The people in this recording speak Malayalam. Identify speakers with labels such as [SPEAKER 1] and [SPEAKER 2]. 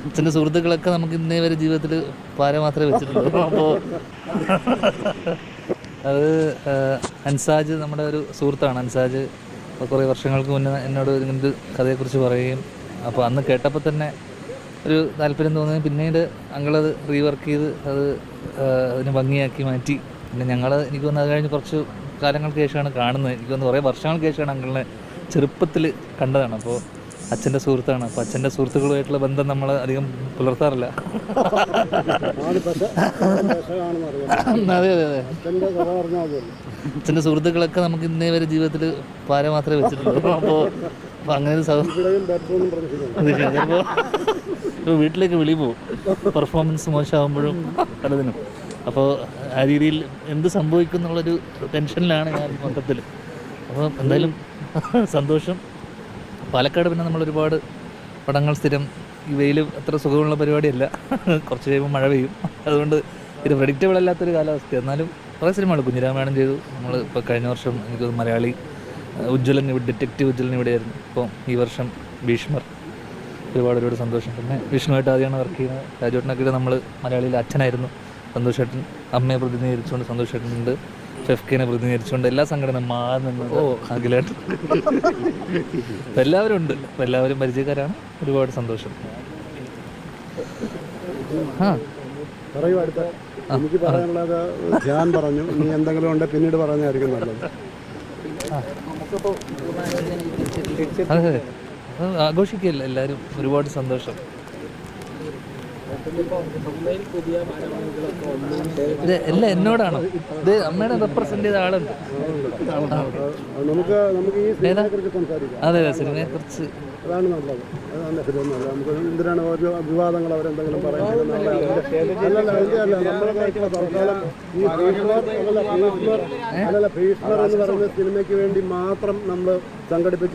[SPEAKER 1] അച്ഛൻ്റെ സുഹൃത്തുക്കളൊക്കെ നമുക്ക് ഇന്നേ വരെ ജീവിതത്തിൽ പാര മാത്രമേ വെച്ചിട്ടുള്ളൂ. അപ്പോൾ അത് അൻസാജ് നമ്മുടെ ഒരു സുഹൃത്താണ്. അൻസാജ് കുറേ വർഷങ്ങൾക്ക് മുന്നേ എന്നോട് ഇങ്ങനൊരു കഥയെക്കുറിച്ച് പറയുകയും അപ്പോൾ അന്ന് കേട്ടപ്പോൾ തന്നെ ഒരു താല്പര്യം തോന്നി. പിന്നീട് അങ്ങളത് റീവർക്ക് ചെയ്ത് അത് അതിനെ ഭംഗിയാക്കി മാറ്റി. പിന്നെ എനിക്ക് തോന്നുന്നു അത് കഴിഞ്ഞ് കുറച്ച് കാലങ്ങൾക്ക് ശേഷമാണ് കാണുന്നത്. എനിക്ക് തോന്നുന്നു കുറേ വർഷങ്ങൾക്ക് ശേഷമാണ് അങ്കിളിനെ ചെറുപ്പത്തിൽ കണ്ടതാണ്. അപ്പോൾ അച്ഛൻ്റെ സുഹൃത്താണ്. അപ്പോൾ അച്ഛൻ്റെ സുഹൃത്തുക്കളുമായിട്ടുള്ള ബന്ധം നമ്മൾ അധികം പുലർത്താറില്ല. അതെ അതെ അതെ, അച്ഛൻ്റെ സുഹൃത്തുക്കളൊക്കെ നമുക്ക് ഇന്നേ വരെ ജീവിതത്തിൽ പാര മാത്രമേ വെച്ചിട്ടുള്ളൂ. അപ്പോൾ അങ്ങനെ ചിലപ്പോൾ വീട്ടിലേക്ക് വിളി പോവും, പെർഫോമൻസ് മോശമാകുമ്പോഴും പലതിനും. അപ്പോൾ ആ രീതിയിൽ എന്ത് സംഭവിക്കും എന്നുള്ളൊരു ടെൻഷനിലാണ് ഞാൻ മൊത്തത്തിൽ. അപ്പോൾ എന്തായാലും സന്തോഷം. പാലക്കാട് പിന്നെ നമ്മൾ ഒരുപാട് പടങ്ങൾ സ്ഥിരം, ഈ വെയിൽ അത്ര സുഖമുള്ള പരിപാടിയല്ല. കുറച്ച് കഴിയുമ്പോൾ മഴ പെയ്യും. അതുകൊണ്ട് ഇത് പ്രെഡിക്റ്റബിൾ അല്ലാത്തൊരു കാലാവസ്ഥ. എന്നാലും കുറേ സിനിമകൾ കുഞ്ഞിരാമായണം ചെയ്തു നമ്മൾ. ഇപ്പോൾ കഴിഞ്ഞ വർഷം എനിക്ക് മലയാളി ഉജ്ജ്വലൻ, ഡിറ്റക്റ്റീവ് ഉജ്ജ്വലൻ ഇവിടെയായിരുന്നു. ഇപ്പോൾ ഈ വർഷം ഭീഷ്മർ. ഒരുപാട് സന്തോഷം. പിന്നെ വിഷ്ണുവായിട്ട് ആദ്യമാണ് വർക്ക് ചെയ്യുന്നത്. രാജുവേട്ടനൊക്കെ നമ്മൾ മലയാളിയിൽ അച്ഛനായിരുന്നു. സന്തോഷേട്ടൻ അമ്മയെ പ്രതിനിധീകരിച്ചുകൊണ്ട് സന്തോഷേട്ടനുണ്ട്. ഫെഫ്കേനെ പ്രതിനിധീകരിച്ചുകൊണ്ട് എല്ലാ സംഘടന മാറുന്നത് അഖിലേട്ടൻ. എല്ലാവരും ഉണ്ട്. എല്ലാവരും പരിചയക്കാരാണ്. ഒരുപാട് സന്തോഷം.
[SPEAKER 2] എനിക്ക് പറയാനുള്ളത് ഞാൻ പറഞ്ഞു. ഇനി എന്തെങ്കിലും ഉണ്ട് പിന്നീട് പറഞ്ഞായിരിക്കും നല്ലത്.
[SPEAKER 1] അതെ, ആഘോഷിക്കുകയല്ല എല്ലാവരും. ഒരുപാട് സന്തോഷം. ഇത് എല്ലാം എന്നോടാണോ? ഇത് അമ്മേനെ റെപ്രസെന്റ് ചെയ്ത ആളുണ്ട്. അതെ അതെ, സിനിമയെ കുറിച്ച്
[SPEAKER 2] അതാണ് നല്ലത്. നമുക്ക് എന്തിനാണ് ഓരോ വിവാദങ്ങൾ അവരെന്തെങ്കിലും പറയുന്നത്? ഭീഷ്മർ എന്ന് പറയുന്ന സിനിമയ്ക്ക് വേണ്ടി മാത്രം നമ്മൾ സംഘടിപ്പിച്ച